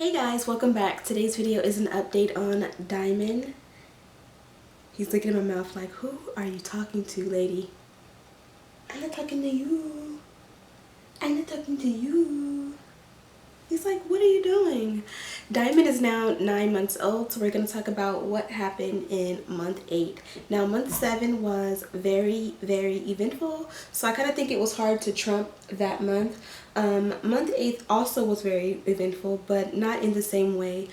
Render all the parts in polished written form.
Hey guys, welcome back. Today's video is an update on Diamond. He's looking in my mouth like, who are you talking to, lady? I'm not talking to you. I'm not talking to you. He's like, what are you doing? Diamond is now 9 months old, so we're going to talk about what happened in month 8. Now, month 7 was very, very eventful, so I kind of think it was hard to trump that month. Month 8 also was very eventful, but not in the same way.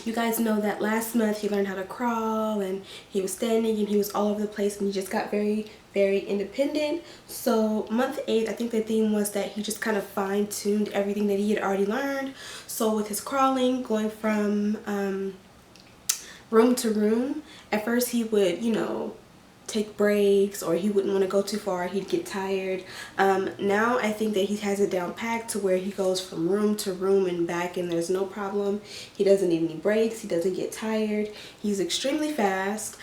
You guys know that last month he learned how to crawl and he was standing and he was all over the place and he just got very, very independent. So month 8, I think the theme was that he just kind of fine-tuned everything that he had already learned. So with his crawling, going from room to room, at first he would, take breaks, or he wouldn't want to go too far, he'd get tired. Now I think that he has it down packed to where he goes from room to room and back and there's no problem. He doesn't need any breaks, he doesn't get tired, he's extremely fast.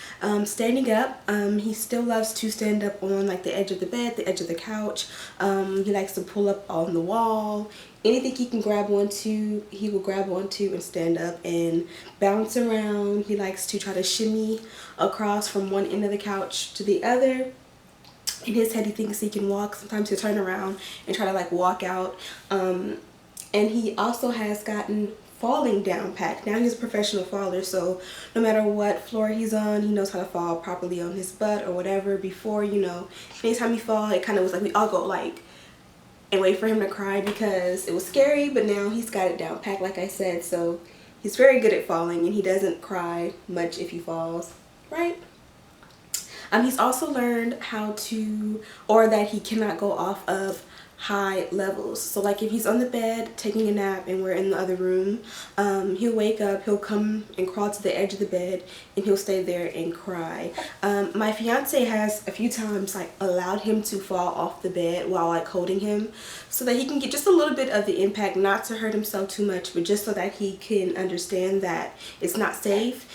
Standing up, he still loves to stand up on like the edge of the bed, the edge of the couch. He likes to pull up on the wall. Anything he can grab onto, he will grab onto and stand up and bounce around. He likes to try to shimmy across from one end of the couch to the other. In his head, he thinks he can walk. Sometimes he'll turn around and try to like walk out. And he also has gotten falling down packed. Now he's a professional faller, so no matter what floor he's on, he knows how to fall properly on his butt or whatever. Before, anytime he fall, it kind of was like we all go like and wait for him to cry because it was scary, but now he's got it down packed, like I said, so he's very good at falling and he doesn't cry much if he falls, right? He's also learned how to, or that he cannot go off of high levels. So like if he's on the bed taking a nap and we're in the other room, he'll wake up, he'll come and crawl to the edge of the bed and he'll stay there and cry. My fiance has a few times like allowed him to fall off the bed while like holding him so that he can get just a little bit of the impact, not to hurt himself too much, but just so that he can understand that it's not safe,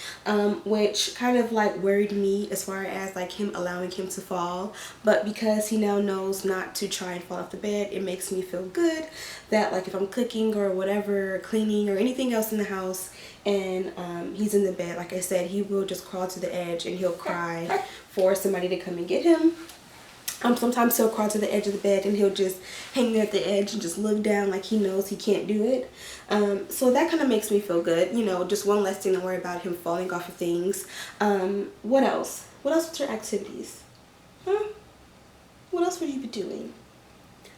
which kind of like worried me as far as like him allowing him to fall. But because he now knows not to try and fall off the bed, it makes me feel good that like if I'm cooking or whatever, cleaning or anything else in the house and he's in the bed, like I said, he will just crawl to the edge and he'll cry for somebody to come and get him. Sometimes he'll crawl to the edge of the bed and he'll just hang there at the edge and just look down like he knows he can't do it. So that kind of makes me feel good, just one less thing to worry about him falling off of things. What else? What else with your activities? What else would you be doing?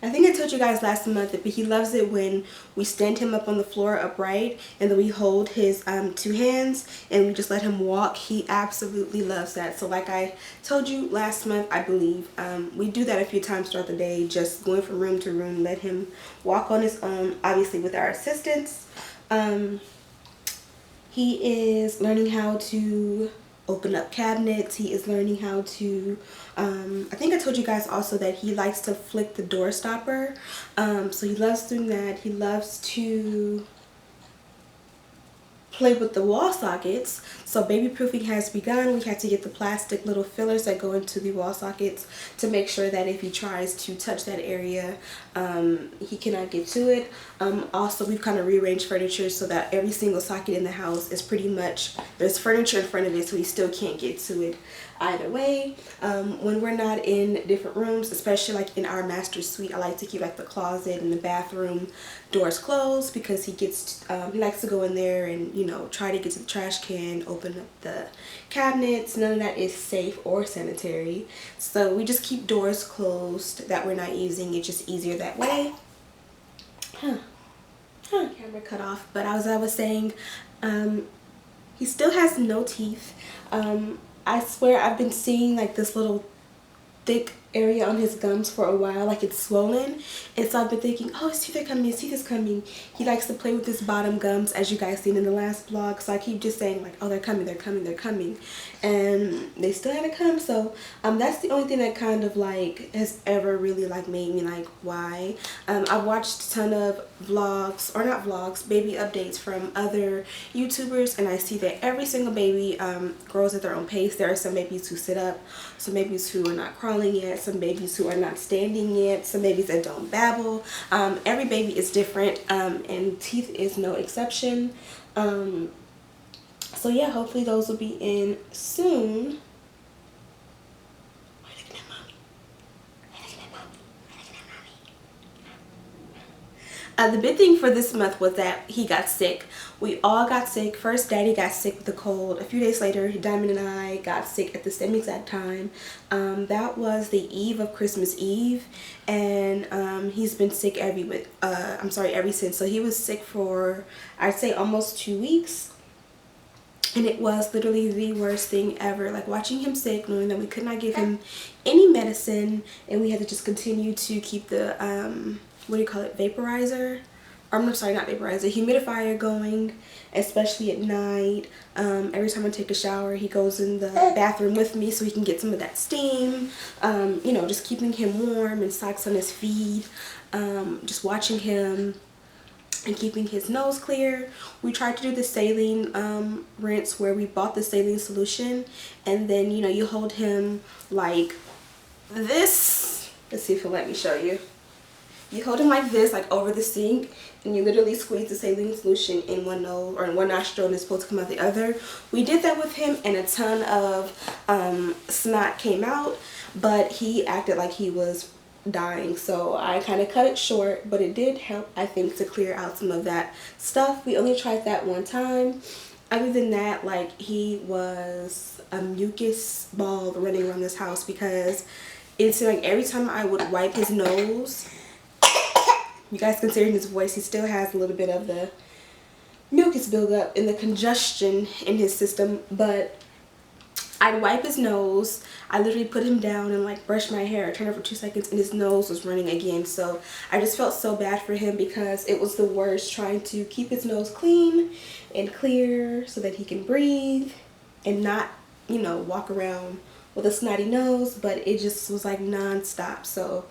I think I told you guys last month that he loves it when we stand him up on the floor upright and then we hold his 2 hands and we just let him walk. He absolutely loves that. So like I told you last month, I believe, we do that a few times throughout the day, just going from room to room, let him walk on his own, obviously with our assistance. He is learning how to open up cabinets. He is learning how to, I think I told you guys also that he likes to flick the door stopper. So he loves doing that. He loves to play with the wall sockets. So baby proofing has begun. We had to get the plastic little fillers that go into the wall sockets to make sure that if he tries to touch that area, he cannot get to it. Also, we've kind of rearranged furniture so that every single socket in the house is pretty much, there's furniture in front of it, so he still can't get to it either way. When we're not in different rooms, especially like in our master suite, I like to keep like the closet and the bathroom doors closed because he likes to go in there and try to get to the trash can, open up the cabinets. None of that is safe or sanitary, so we just keep doors closed that we're not using. It's just easier that way. Camera cut off, but as I was saying, he still has no teeth. I swear I've been seeing like this little thick area on his gums for a while, like it's swollen, and so I've been thinking, oh, his teeth are coming, his teeth is coming. He likes to play with his bottom gums, as you guys seen in the last vlog, so I keep just saying like, oh, they're coming, they're coming, they're coming, and they still haven't come. So that's the only thing that kind of like has ever really like made me like, why? I've watched a ton of vlogs, or not vlogs, baby updates from other YouTubers, and I see that every single baby grows at their own pace. There are some babies who sit up, some babies who are not crawling yet, some babies who are not standing yet, some babies that don't babble. Every baby is different, and teeth is no exception. So yeah, hopefully those will be in soon. The big thing for this month was that he got sick. We all got sick. First, Daddy got sick with a cold. A few days later, Diamond and I got sick at the same exact time. That was the eve of Christmas Eve, and he's been sick ever since. So he was sick for, I'd say, almost 2 weeks. And it was literally the worst thing ever. Like watching him sick, knowing that we could not give him any medicine, and we had to just continue to keep the what do you call it, vaporizer, or I'm sorry, not vaporizer, humidifier going, especially at night. Every time I take a shower, he goes in the bathroom with me so he can get some of that steam. You know, just keeping him warm and socks on his feet, just watching him and keeping his nose clear. We tried to do the saline rinse, where we bought the saline solution, and then, you know, you hold him like this. Let's see if he'll let me show you. You hold him like this, like over the sink, and you literally squeeze the saline solution in one nose or in one nostril, and it's supposed to come out the other. We did that with him, and a ton of snot came out, but he acted like he was dying, so I kind of cut it short, but it did help, I think, to clear out some of that stuff. We only tried that one time. Other than that, like, he was a mucus ball running around this house, because it seemed like every time I would wipe his nose, you guys can hear in his voice, he still has a little bit of the mucus buildup and the congestion in his system, but I'd wipe his nose. I literally put him down and like brush my hair, turn it for 2 seconds, and his nose was running again. So I just felt so bad for him, because it was the worst trying to keep his nose clean and clear so that he can breathe and not, you know, walk around with a snotty nose, but it just was like non-stop. So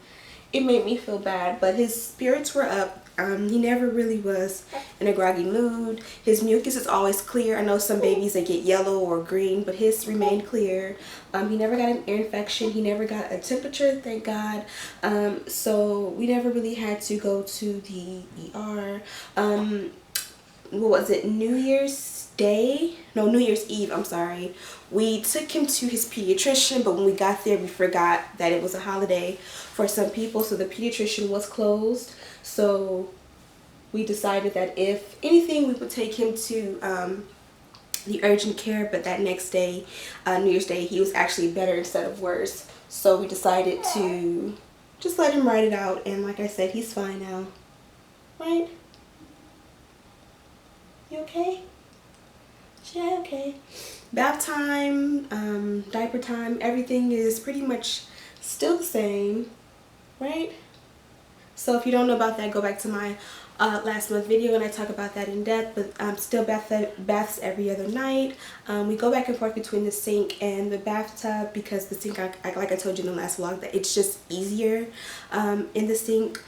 it made me feel bad, but his spirits were up. He never really was in a groggy mood. His mucus is always clear. I know some babies, they get yellow or green, but his remained clear. He never got an ear infection. He never got a temperature, thank God. So we never really had to go to the ER. What was it, New Year's Eve, I'm sorry. We took him to his pediatrician, but when we got there, we forgot that it was a holiday for some people, so the pediatrician was closed. So we decided that if anything, we would take him to the urgent care, but that next day, New Year's Day, he was actually better instead of worse. So we decided to just let him ride it out, and like I said, he's fine now, right? You okay? Yeah, okay. Bath time, diaper time, everything is pretty much still the same, right? So if you don't know about that, go back to my last month video and I talk about that in depth. But still baths every other night. We go back and forth between the sink and the bathtub, because the sink, like I told you in the last vlog, that it's just easier in the sink.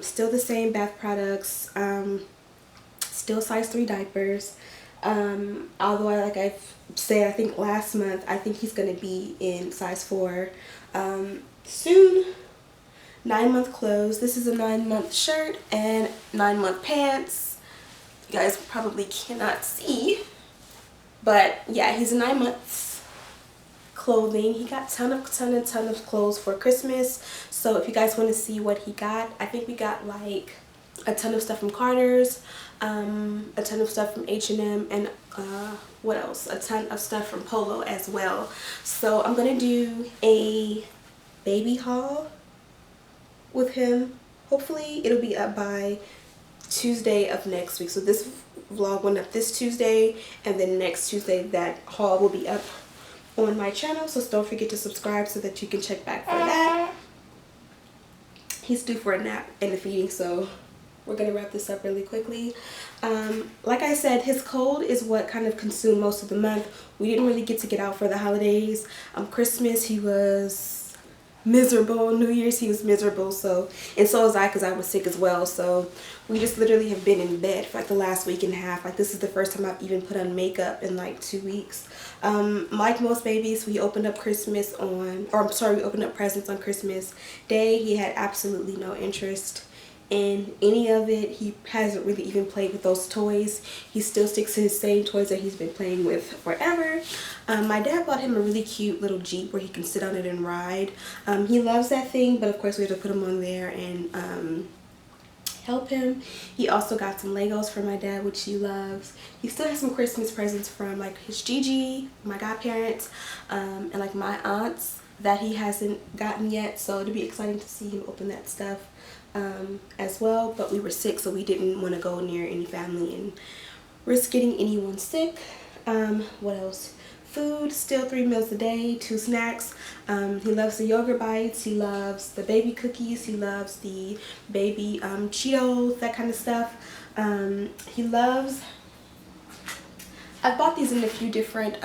Still the same bath products, still size 3 diapers. Although like I've said, I think last month, I think he's going to be in size 4 soon. 9-month clothes. This is a 9-month shirt and 9-month pants. You guys probably cannot see, but yeah, he's a 9 months clothing. He got ton of clothes for Christmas. So if you guys want to see what he got, I think we got like a ton of stuff from Carter's, a ton of stuff from H&M, and what else? A ton of stuff from Polo as well. So I'm gonna do a baby haul with him. Hopefully it'll be up by Tuesday of next week. So this vlog went up this Tuesday, and then next Tuesday that haul will be up on my channel. So don't forget to subscribe so that you can check back for that. He's due for a nap and a feeding, so we're gonna wrap this up really quickly. Like I said, his cold is what kind of consumed most of the month. We didn't really get to get out for the holidays. Christmas, he was miserable. New Year's he was miserable, so, and so was I because I was sick as well. So we just literally have been in bed for like the last week and a half. Like this is the first time I've even put on makeup in like 2 weeks. Like most babies, we opened up Christmas on, or I'm sorry, we opened up presents on Christmas Day. He had absolutely no interest in any of it. He hasn't really even played with those toys. He still sticks to his same toys that he's been playing with forever. My dad bought him a really cute little Jeep where he can sit on it and ride. He loves that thing, but of course we have to put him on there and help him. He also got some Legos for my dad, which he loves. He still has some Christmas presents from like his Gigi, my godparents, and like my aunts that he hasn't gotten yet, so it'll be exciting to see him open that stuff as well. But we were sick, so we didn't want to go near any family and risk getting anyone sick. What else? Food, still 3 meals a day, 2 snacks. He loves the yogurt bites, he loves the baby cookies, he loves the baby Cheetos, that kind of stuff. He loves, I've bought these in a few different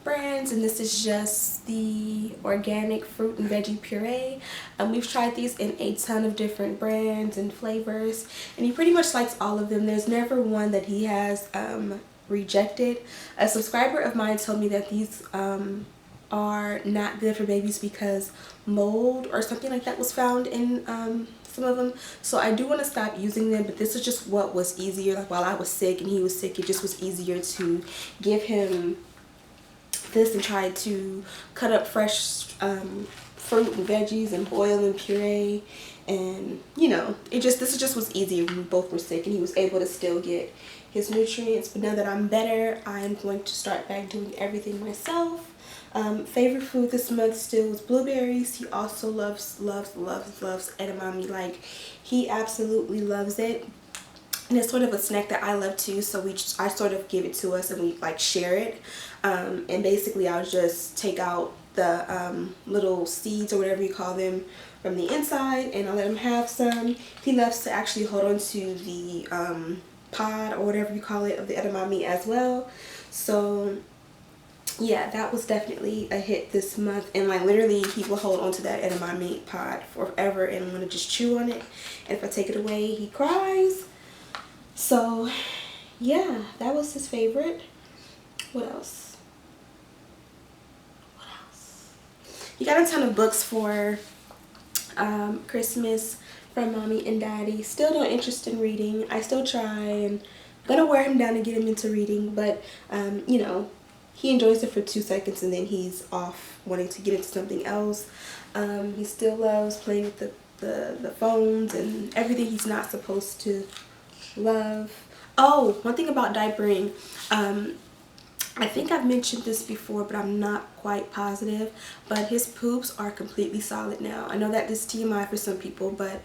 brands, and this is just the organic fruit and veggie puree. We've tried these in a ton of different brands and flavors, and he pretty much likes all of them. There's never one that he has rejected. A subscriber of mine told me that these are not good for babies because mold or something like that was found in some of them. So I do want to stop using them, but this is just what was easier. Like while I was sick and he was sick, it just was easier to give him this and try to cut up fresh fruit and veggies and boil and puree, and you know, this just was easier when we both were sick and he was able to still get his nutrients. But now that I'm better, I'm going to start back doing everything myself. Favorite food this month still was blueberries. He also loves edamame. Like he absolutely loves it, and it's sort of a snack that I love too, so I sort of give it to us and we like share it. And basically I'll just take out the little seeds or whatever you call them from the inside, and I'll let him have some. He loves to actually hold on to the pod or whatever you call it of the edamame as well. So yeah, that was definitely a hit this month, and like literally he will hold on to that edamame pod forever and want to just chew on it, and if I take it away he cries. So yeah, that was his favorite. What else? He got a ton of books for Christmas from mommy and daddy. Still no interest in reading. I still try, and I'm gonna wear him down and get him into reading, but you know, he enjoys it for 2 seconds and then he's off wanting to get into something else. He still loves playing with the phones and everything he's not supposed to love. Oh, one thing about diapering, I think I've mentioned this before, but I'm not quite positive, but his poops are completely solid now. I know that this is TMI for some people, but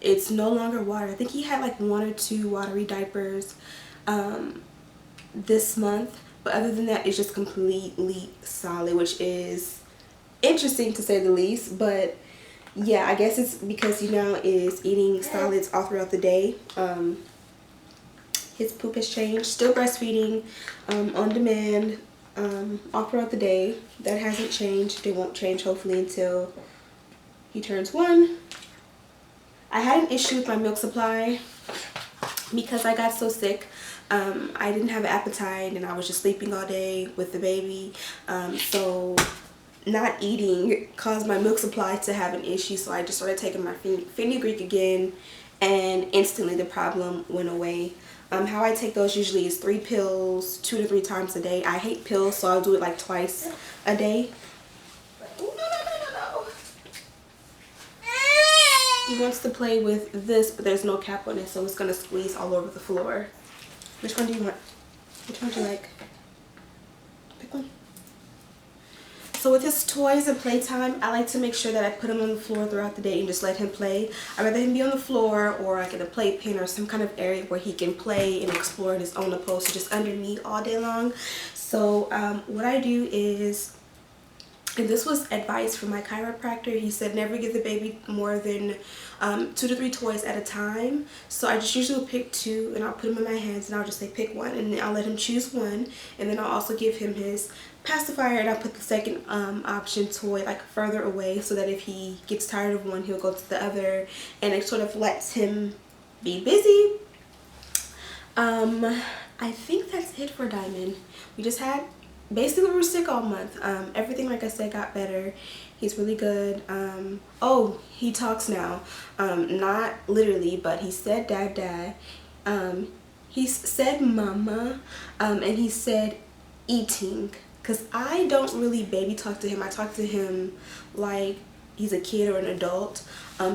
it's no longer water. I think he had like 1 or 2 watery diapers this month, but other than that it's just completely solid, which is interesting to say the least. But yeah, I guess it's because he now is eating solids all throughout the day. His poop has changed. Still breastfeeding on demand all throughout the day. That hasn't changed. It won't change hopefully until he turns 1. I had an issue with my milk supply because I got so sick. I didn't have an appetite and I was just sleeping all day with the baby. So not eating caused my milk supply to have an issue. So I just started taking my fenugreek again, and instantly the problem went away. How I take those usually is 3 pills 2 to 3 times a day. I hate pills, so I'll do it like twice a day. Ooh, no. He wants to play with this, but there's no cap on it, so it's going to squeeze all over the floor. Which one do you want? Which one do you like? Pick one. So with his toys and playtime, I like to make sure that I put him on the floor throughout the day and just let him play. I'd rather him be on the floor or like in a playpen or some kind of area where he can play and explore on his own, opposed to just under me all day long. So what I do is And this was advice from my chiropractor. He said never give the baby more than 2 to 3 toys at a time. So I just usually will pick 2 and I'll put them in my hands and I'll just say pick one, and then I'll let him choose one, and then I'll also give him his pacifier, and I'll put the second option toy like further away so that if he gets tired of one he'll go to the other, and it sort of lets him be busy. I think that's it for Diamond. We just had, basically we were sick all month. Everything, like I said, got better. He's really good. Oh, he talks now. Not literally, but he said dad, dad. He said mama, and he said eating. Because I don't really baby talk to him. I talk to him like he's a kid or an adult.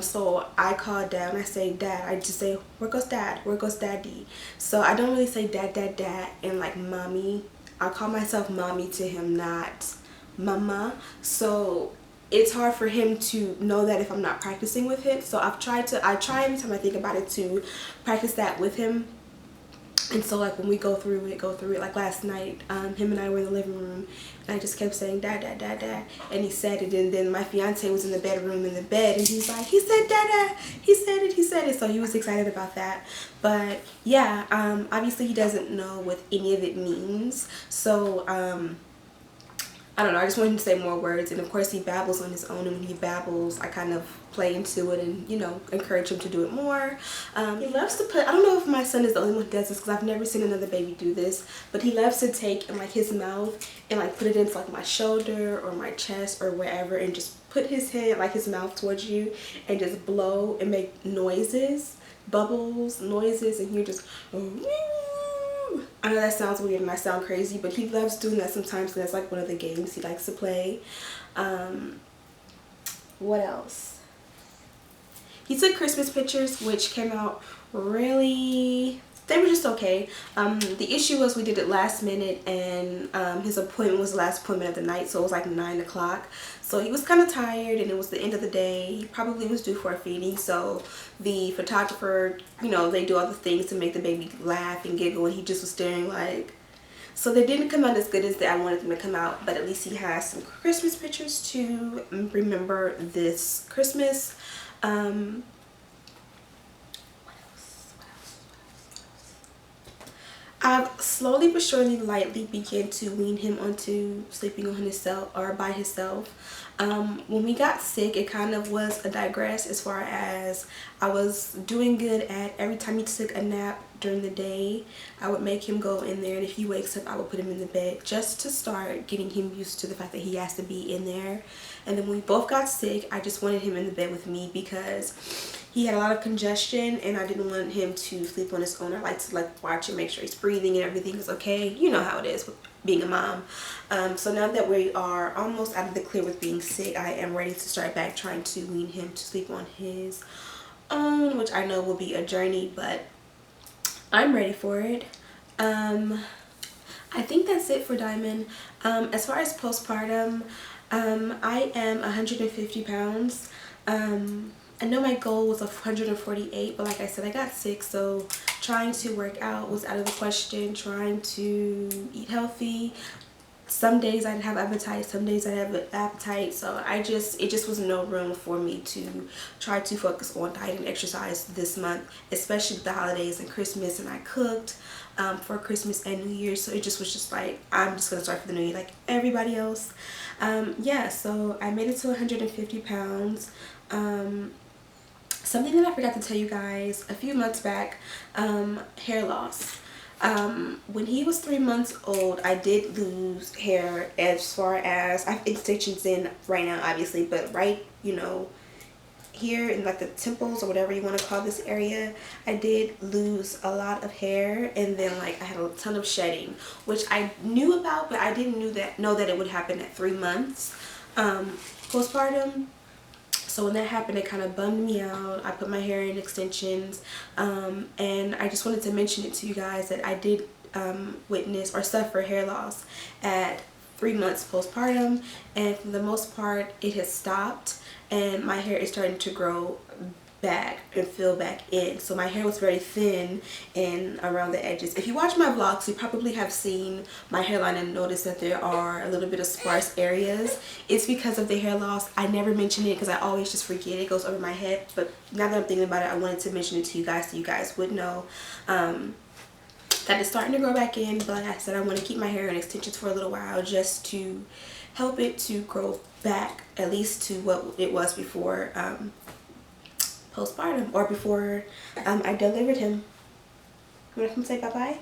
So I call dad and I say dad. I just say, where goes dad? Where goes daddy? So I don't really say dad, dad, dad, and like mommy. I call myself mommy to him, not mama. So it's hard for him to know that if I'm not practicing with him. So I try every time I think about it to practice that with him. And so like when we go through it, like last night, him and I were in the living room and I just kept saying dad, dad, dad, dad, and he said it, and then my fiance was in the bedroom in the bed and he's like, he said dad, dad, he said it, so he was excited about that. But yeah, obviously he doesn't know what any of it means, so I don't know, I just wanted him to say more words, and of course he babbles on his own, and when he babbles I kind of play into it and, you know, encourage him to do it more. He loves to put, I don't know if my son is the only one who does this because I've never seen another baby do this, but he loves to take in like his mouth and like put it into like my shoulder or my chest or wherever, and just put his head, like his mouth towards you, and just blow and make noises, bubbles, noises, and you're just, I know that sounds weird and I sound crazy, but he loves doing that sometimes, and that's like one of the games he likes to play. What else? He took Christmas pictures, which came out really, they were just okay. The issue was we did it last minute, and his appointment was the last appointment of the night, so it was like 9 o'clock. So he was kind of tired, and it was the end of the day. He probably was due for a feeding, so the photographer, you know, they do all the things to make the baby laugh and giggle, and he just was staring like, so they didn't come out as good as I wanted them to come out, but at least he has some Christmas pictures to remember this Christmas. What else? I've slowly but surely lightly began to wean him onto sleeping on himself or by himself. When we got sick, it kind of was a digress as far as I was doing good at every time he took a nap during the day, I would make him go in there, and if he wakes up I would put him in the bed just to start getting him used to the fact that he has to be in there. And then when we both got sick, I just wanted him in the bed with me because he had a lot of congestion and I didn't want him to sleep on his own. I like to like watch and make sure he's breathing and everything is okay. You know how it is with being a mom. So now that we are almost out of the clear with being sick, I am ready to start back trying to wean him to sleep on his own, which I know will be a journey, but I'm ready for it. I think that's it for Diamond. As far as postpartum, I am 150 pounds. I know my goal was 148, but like I said, I got sick, so trying to work out was out of the question. Trying to eat healthy, some days I'd have appetite, some days I'd have an appetite, so it just was no room for me to try to focus on diet and exercise this month, especially with the holidays and Christmas, and I cooked for Christmas and New Year's, so it just was just like, I'm just gonna start for the New Year like everybody else. Yeah, so I made it to 150 pounds. Something that I forgot to tell you guys a few months back, hair loss. When he was 3 months old, I did lose hair, as far as I have extensions in right now, obviously, but right, you know, here in like the temples or whatever you want to call this area, I did lose a lot of hair, and then like I had a ton of shedding, which I knew about, but I didn't know that it would happen at 3 months postpartum. So when that happened, it kind of bummed me out. I put my hair in extensions, and I just wanted to mention it to you guys that I did witness or suffer hair loss at 3 months postpartum, and for the most part it has stopped, and my hair is starting to grow back and fill back in. So my hair was very thin and around the edges. If you watch my vlogs, you probably have seen my hairline and noticed that there are a little bit of sparse areas. It's because of the hair loss. I never mention it because I always just forget. It goes over my head. But now that I'm thinking about it, I wanted to mention it to you guys so you guys would know that it's starting to grow back in. But like I said, I want to keep my hair in extensions for a little while just to help it to grow back at least to what it was before postpartum, or before I delivered him. You want to come say bye-bye?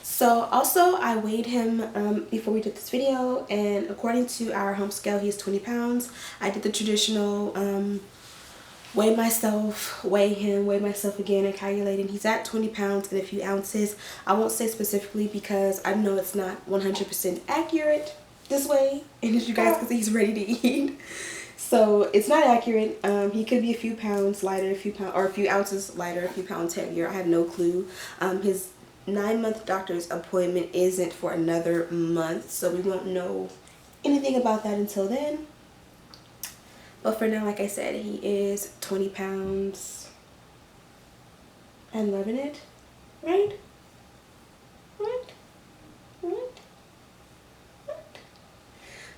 So also I weighed him before we did this video, and according to our home scale, he's 20 pounds. I did the traditional weigh myself, weigh him, weigh myself again, and calculating. He's at 20 pounds and a few ounces. I won't say specifically because I know it's not 100% accurate this way, and as you guys can see, he's ready to eat. So it's not accurate. He could be a few pounds lighter, a few ounces lighter, a few pounds heavier. I have no clue. His 9-month doctor's appointment isn't for another month, so we won't know anything about that until then. But for now, like I said, he is 20 pounds and loving it, right? Right?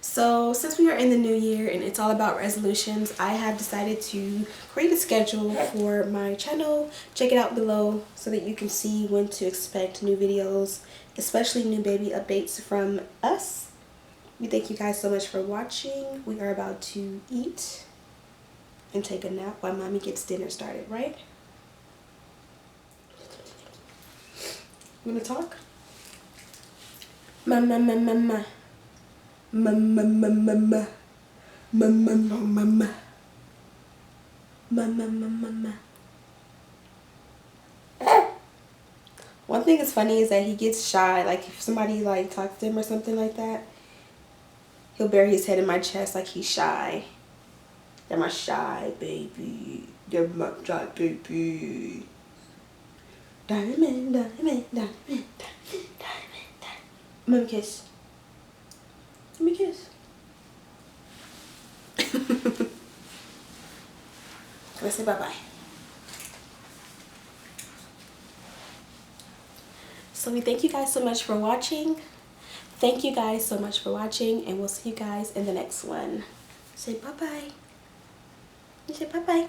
So since we are in the new year and it's all about resolutions, I have decided to create a schedule for my channel. Check it out below so that you can see when to expect new videos, especially new baby updates from us. We thank you guys so much for watching. We are about to eat and take a nap while mommy gets dinner started, right? You wanna talk? Mama. One thing that's funny is that he gets shy. Like if somebody like talks to him or something like that, he'll bury his head in my chest like he's shy. They're my shy baby. They're my shy baby. Diamond. Let me kiss. Let me kiss. Let's say bye-bye. So we thank you guys so much for watching. Thank you guys so much for watching, and we'll see you guys in the next one. Say bye-bye. You say bye-bye.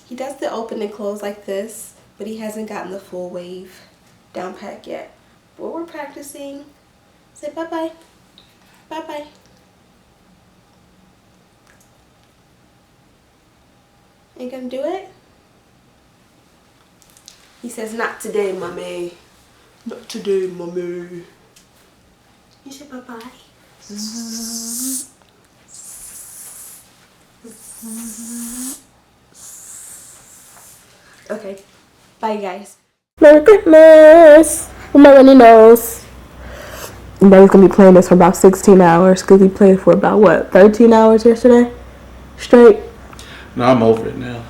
He does the open and close like this, but he hasn't gotten the full wave down pat yet. But we're practicing. Say bye-bye. Bye-bye. Ain't gonna do it? He says, not today, mommy. Not today, mommy. You say bye-bye. Okay. Bye, guys. Merry Christmas! With my runny nose. And then he's gonna be playing this for about 16 hours because he played for about, what, 13 hours yesterday? Straight? No, I'm over it now.